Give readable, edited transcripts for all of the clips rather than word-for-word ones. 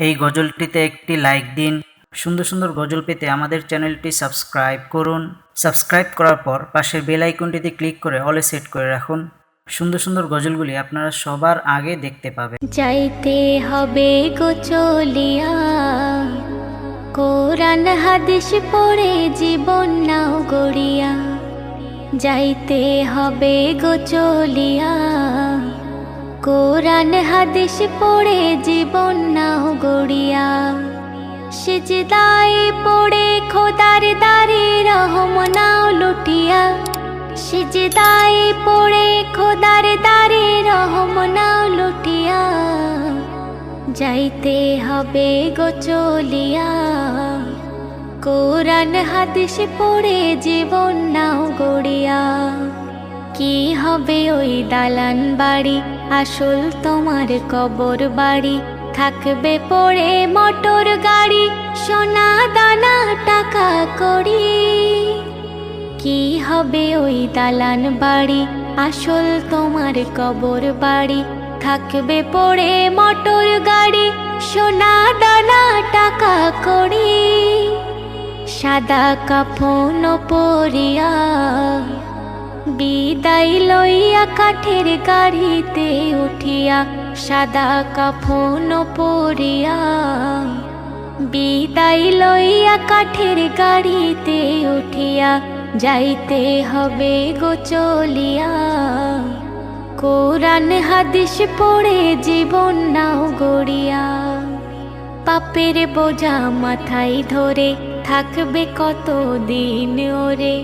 এই গজলটিতে একটি লাইক দিন। সুন্দর সুন্দর গজল পেতে আমাদের চ্যানেলটি সাবস্ক্রাইব করুন। সাবস্ক্রাইব করার পর পাশের বেল আইকনটিতে ক্লিক করে অলে সেট করে রাখুন। সুন্দর সুন্দর গজলগুলি আপনারা সবার আগে দেখতে পাবেন। যাইতে হবে গো চলিয়া, কোরআন হাদিস পড়ে জীবন নাও গড়িয়া। যাইতে হবে গো চলিয়া, কোরআন হাদিস পড়ে জীবন নাও গড়িয়া। সিজদায় পড়ে খোদার দারে রহম নাও লুটিয়া। সিজদায় পড়ে খোদার দারে রহম নাও লুটিয়া। যাইতে হবে গো চলিয়া, কোরআন হাদিস পড়ে জীবন নাও গড়িয়া। কি হবে ওই দালান বাড়ি, আসল তোমার কবর বাড়ি। থাকবে পড়ে মোটর গাড়ি, সোনা দানা টাকা কড়ি। কি হবে ওই দালান বাড়ি, আসল তোমার কবর বাড়ি। থাকবে পড়ে মোটর গাড়ি, সোনা দানা টাকা কড়ি। সাদা কাফন পরিয়া, বিদায় লইয়া কাঠের গাড়িতে উঠিয়া। সাদা কাফন পরিয়া, বিদায় লইয়া কাঠের গাড়িতে উঠিয়া। যাইতে হবে গো চলিয়া, কোরআন হাদিস পড়ে জীবন নাও গড়িয়া। পাপের বোঝা মাথায় ধরে থাকবে কত দিন ওরে।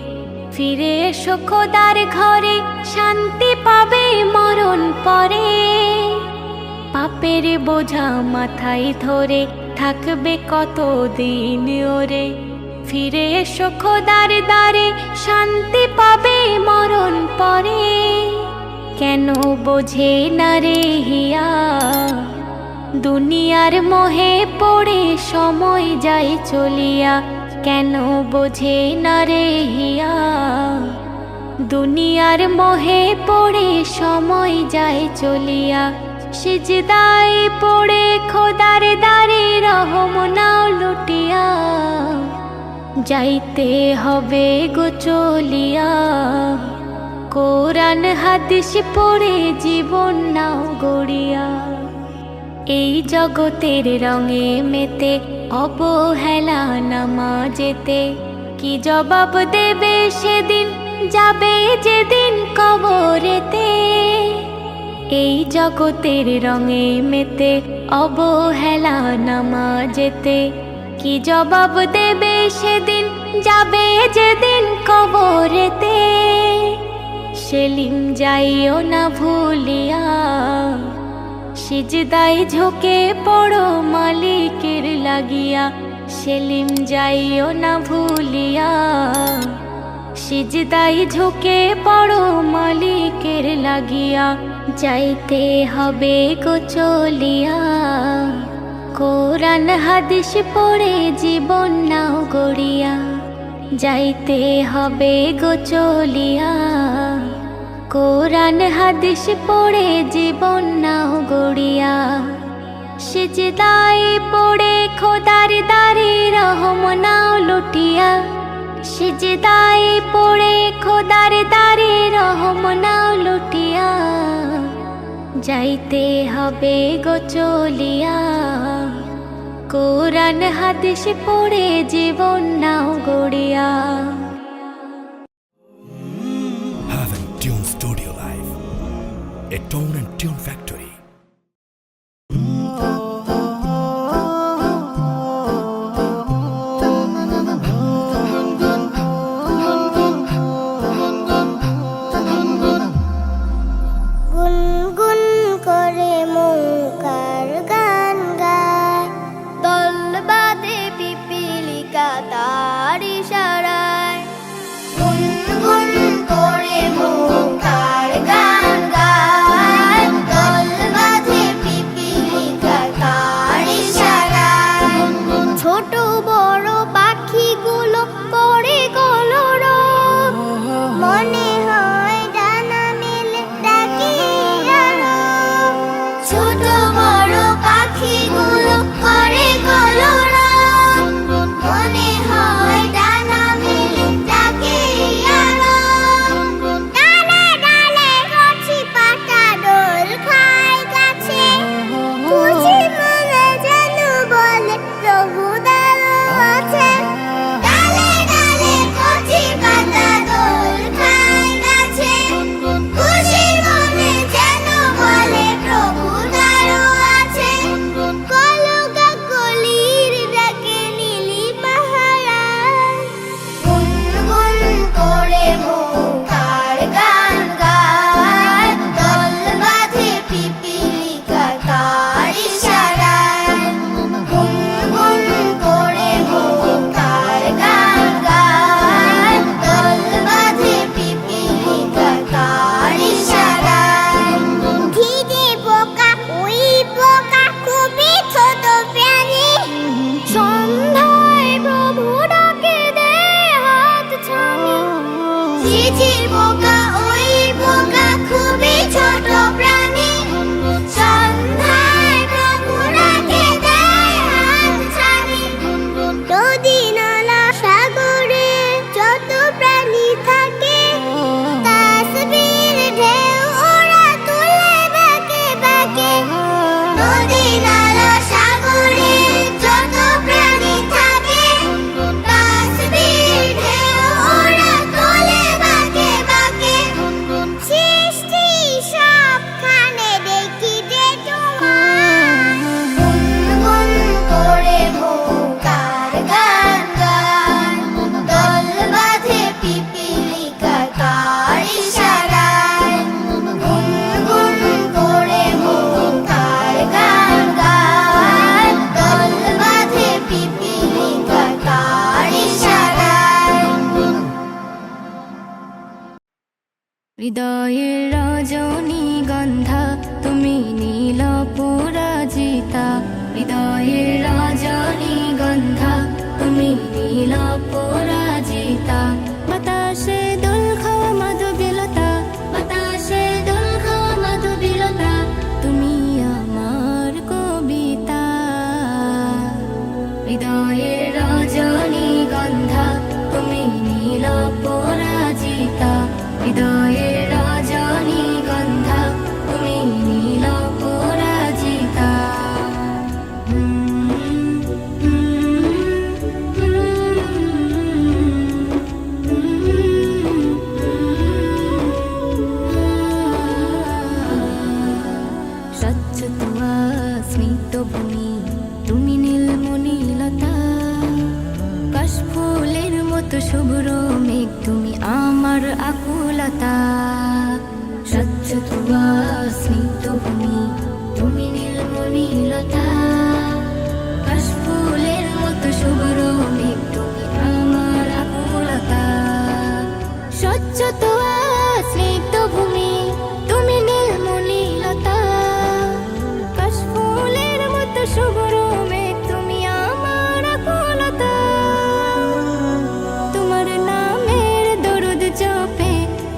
ফিরে এসো খোদার ঘরে, শান্তি পাবে মরণ পরে। পাপের বোঝা মাথায় ধরে থাকবে কত দিন ওরে। ফিরে এসো খোদার দ্বারে, শান্তি পাবে মরণ পরে। কেন বোঝে না রে হিয়া, দুনিয়ার মোহে পড়ে সময় যায় চলিয়া। কেন বোঝে না রে হিয়া, দুনিয়ার মোহে পড়ে সময় যায় চলিয়া। সিজদায় পড়ে খোদার দারে রহম নাও লুটিয়া। যাইতে হবে গো চলিয়া, কোরআন হাদিস পড়ে জীবন নাও গড়িয়া। এই জগতের রঙে মেতে অবহেলা নামাজেতে। কি জবাব দেবে সেদিন, যাবে যেদিন কবরেতে। এই জগতের রঙে মেতে অবহেলা নামাজেতে। কি জবাব দেবে সেদিন, যাবে যেদিন কবরেতে। সেলিম যাইও না ভুলিয়া, সিজদায় ঝুঁকে পড়ো মালিকের লাগিয়া। সেলিম যাইও না ভুলিয়া, সিজদায় ঝুঁকে পড়ো মালিকের লাগিয়া। যাইতে হবে গো চলিয়া, কোরআন হাদিস পড়ে জীবন নাও গড়িয়া। যাইতে হবে গো চলিয়া, কোরআন হাদিস পড়ে জীবন নাও গড়িয়া। সিজদায় পড়ে খোদার দারে রহম নাও লুটিয়া। সিজদায় পড়ে খোদার দারে রহম নাও লুটিয়া। যাইতে হবে গো চলিয়া, কোরআন হাদিস পড়ে জীবন নাও Garia. Haven Tune Studio Live, a tone and tune factory. গুনগুন করে মৌকার গান গায়, দল বাঁধে পিপিলিকা তার ইশারায়। গুনগুন করে মৌকার গান গায়, দল হৃদয়ের রজনীগন্ধা তুমি নীল পরাজিতা, হৃদয়ের রজনীগন্ধা তুমি নীল পরাজিতা। বাতাসে দোল খাওয়া মাধবীলতা, বাতাসে দোল খাওয়া মাধবীলতা, তুমি আমার কবিতা। হৃদয়ের রজনীগন্ধা তুমি নীল পরাজিতা, হৃদয়ের রজনীগন্ধা তুমি নীল পরাজিতা। স্বচ্ছ তুয়া স্মিত ভূমি তুমি নীলমণিলতা, কাশফুলের মতো শুভ্র মেঘ তুমি আমার আকুলতা। স্বচ্ছ তুয়া স্মিত ভূমি তুমি নীলমণিলতা, কাশফুলের মতো শুভ্র মেঘ তুমি আমার আকুলতা। স্বচ্ছ তুয়া স্নিগ্ধ ভূমি তুমি নীলমণিলতা, কাশফুলের মতো শুভ্র মেঘ তুমি আমার আকুলতা। তোমার নামের দরুদ জপে,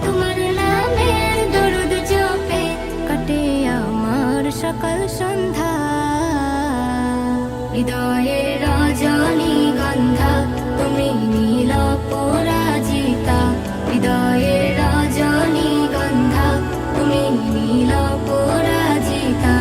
তোমার নামের দরুদ জপে কাটে আমার সকাল সন্ধ্যা। হৃদয়ের রজনীগন্ধা তুমি নীল পরাজিতা, হৃদয়ের রজনীগন্ধা তুমি নীল পরাজিতা।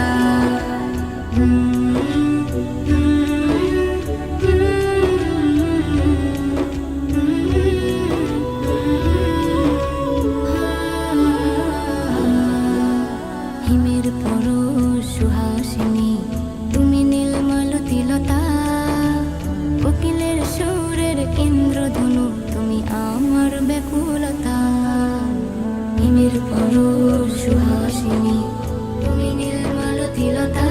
হিমের পরশ সুহাসিনী তুমি নীলমালতিলতা, কোকিলের সুরের ইন্দ্রধনু তুমি আমার ব্যাকুলতা। হিমের পরশ সুহাসিনী তুমি নীলমালতিলতা,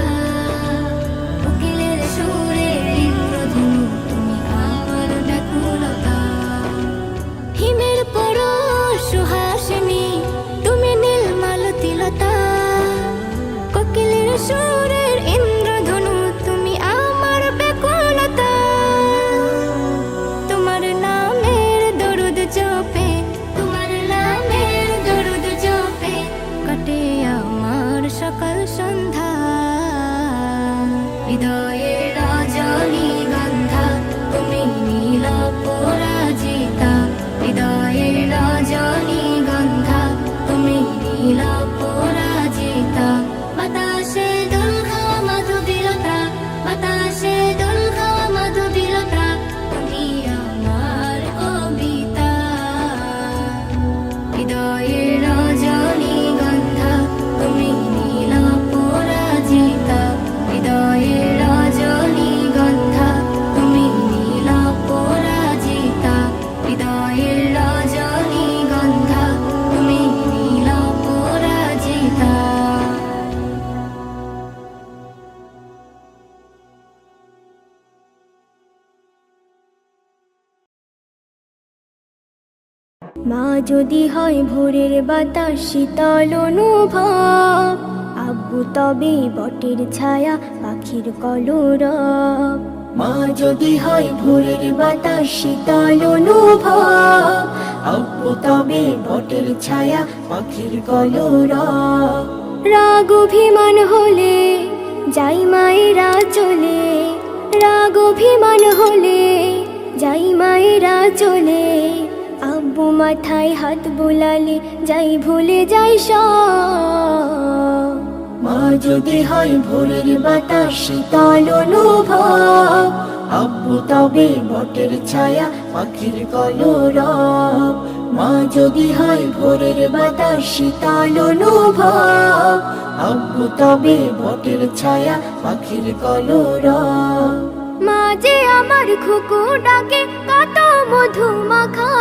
কোকিলের সুরের ইন্দ্রধনু তুমি আমার ব্যাকুলতা। হিমের পরশ সুহাসিনী তুমি নীলমালতিলতা, কোকিলের সুরের ইন্দ্রধনু তুমি আমার ব্যাকুলতা। তোমার নামের দরুদ জপে, তোমার নামের দরুদ জপে কাটে আমার সকাল সন্ধ্যা। হৃদয়ের রজনীগন্ধা তুমি নীল পরাজিতা, হৃদয়ের রজনীগন্ধা তুমি নীল পরাজিতা। বাতাসে দোল খাওয়া মাধবীলতা, বাতাসে দোল খাওয়া মাধবীলতা, তুমি আমার কবিতা। হৃদয়ের রজনীগন্ধা তুমি নীল পরাজিতা, হৃদয়ের রজনীগন্ধা তুমি নীল পরাজিতা, হৃদয়ের রজনীগন্ধা তুমি নীল পরাজিতা। মা যদি হয় ভোরের বাতাস শীতল অনুভব, আব্বু তবে বটের ছায়া পাখির কলরব। মা যদি হয় ভোরের বাতাস শীতল অনুভব, আব্বু তবে বটের ছায়া পাখির কলরব। রাগ অভিমান হলে যাই মায়েরা চলে, রাগ অভিমান হলে যাই মায়েরা চলে। আব্বু মাথায় হাত বুলালে যাই ভুলে যাই সব। মা যদি হয় ভোরের বাতাস শীতল অনুভব, আব্বু তবে বটের ছায়া পাখির কলরব। মা যদি হয় ভোরের বাতাস শীতল অনুভব, আব্বু তবে বটের ছায়া পাখির কলরব। মা যে আমার খুকু ডাকে কত মধু মাখা,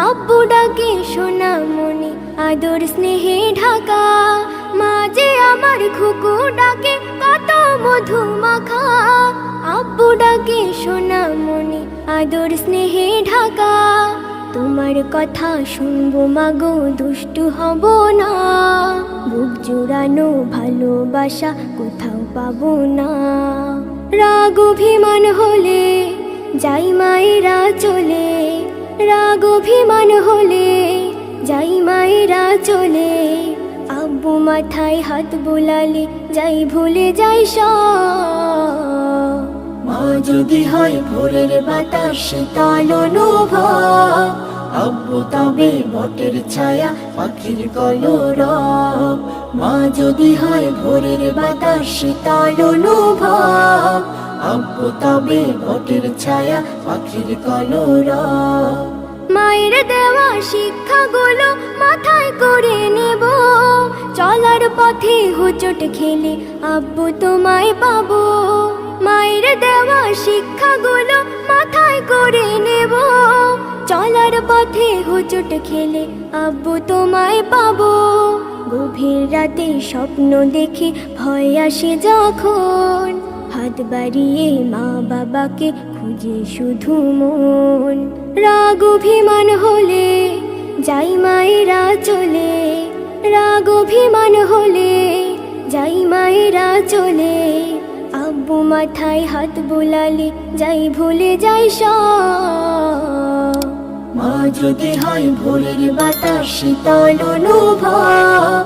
আব্বু ডাকে সোনামণি আদর স্নেহে ঢাকা। মা যে আমার খুকু ডাকে কত মধু মাখা, আব্বু ডাকে সোনামণি আদর স্নেহে ঢাকা। তোমার কথা শুনবো মাগো, দুষ্টু হব না। বুক জোড়ানো ভালোবাসা কোথাও পাবো না। রাগ অভিমান হলে যাই মায়েরা চলে, রাগ অভিমান হলে যাই মায়েরা চলে। আব্বু মাথায় হাত বোলালে যাই ভুলে যাই সব। মা যদি হয় ভোরের বাতাস শীতল অনুভব, আব্বু তবে বটের ছায়া পাখির কলরব। মা যদি হয় ভোরের বাতাস শীতল অনুভব, আব্বু তবে বটের ছায়া পাখির কলরব। মায়ের দেওয়া শিক্ষাগুলো মাথায় করে নেব, চলার পথে হোঁচট খেলে আব্বু তোমায় পাবো। মায়ের দেওয়া শিক্ষাগুলো মাথায় করে নেব, চলার পথে হোঁচট খেলে আব্বু তোমায় পাবো। গভীর রাতে স্বপ্ন দেখে ভয় আসে যখন, হাত বাড়িয়ে মা বাবাকে খুঁজে শুধু মন। রাগ অভিমান হলে যাই মায়েরা চলে, রাগ অভিমান হলে যাই মায়েরা চলে। আব্বু মাথায় হাত বোলালে যাই ভুলে যাই সব। মা যদি হয় ভোরের বাতাস শীতল অনুভব,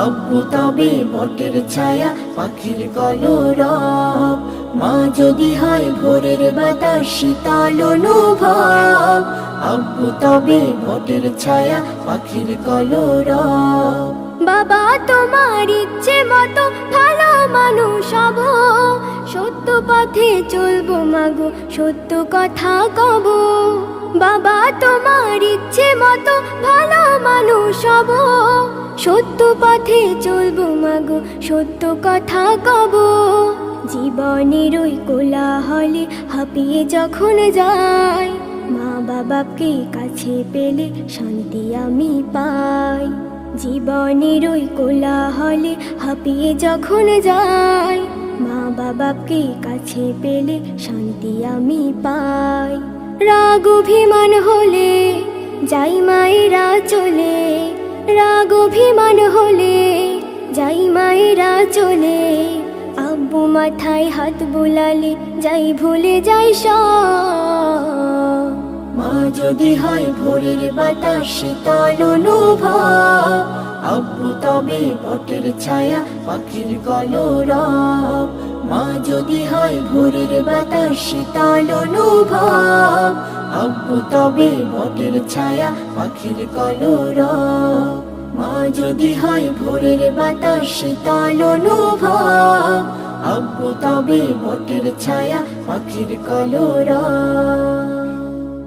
আব্বু তবে বটের ছায়া পাখির কলরব। মা যদি হয় ভোরের বাতাস শীতল অনুভব, আব্বু তবে বটের ছায়া পাখির কলরব। বাবা তোমার ইচ্ছে মতো ভালো মানুষ হব, সত্য পথে চলবো মাগো, সত্য কথা কব। বাবা তোমার ইচ্ছে মতো ভালো মানুষ হব, সত্য পথে চলবো মাগো, সত্য কথা কব। জীবনের ওই কোলাহলে হাঁপিয়ে যখন যাই, মা বাবাকে কাছে পেলে শান্তি আমি পাই। জীবনের ওই কোলাহলে হাঁপিয়ে যখন যাই, মা বাবাকে কাছে পেলে শান্তি আমি পাই। রাগ অভিমান হলে যাই মায়েরা চলে, রাগ অভিমান হলে যাই মায়েরা চলে। আব্বু মাথায় হাত বোলালে যাই ভুলে যাই সব। মা যদি হয় ভোরের বাতাস শীতল অনুভব, আব্বু তবে বটের ছায়া পাখির কলরব। মা যদি হয় ভোরের বাতাস শীতল অনুভব, আব্বু তবে বটের ছায়া পাখির কলরব। মা যদি হয় ভোরের বাতাস শীতল অনুভব, আব্বু তবে বটের ছায়া পাখির কলরব।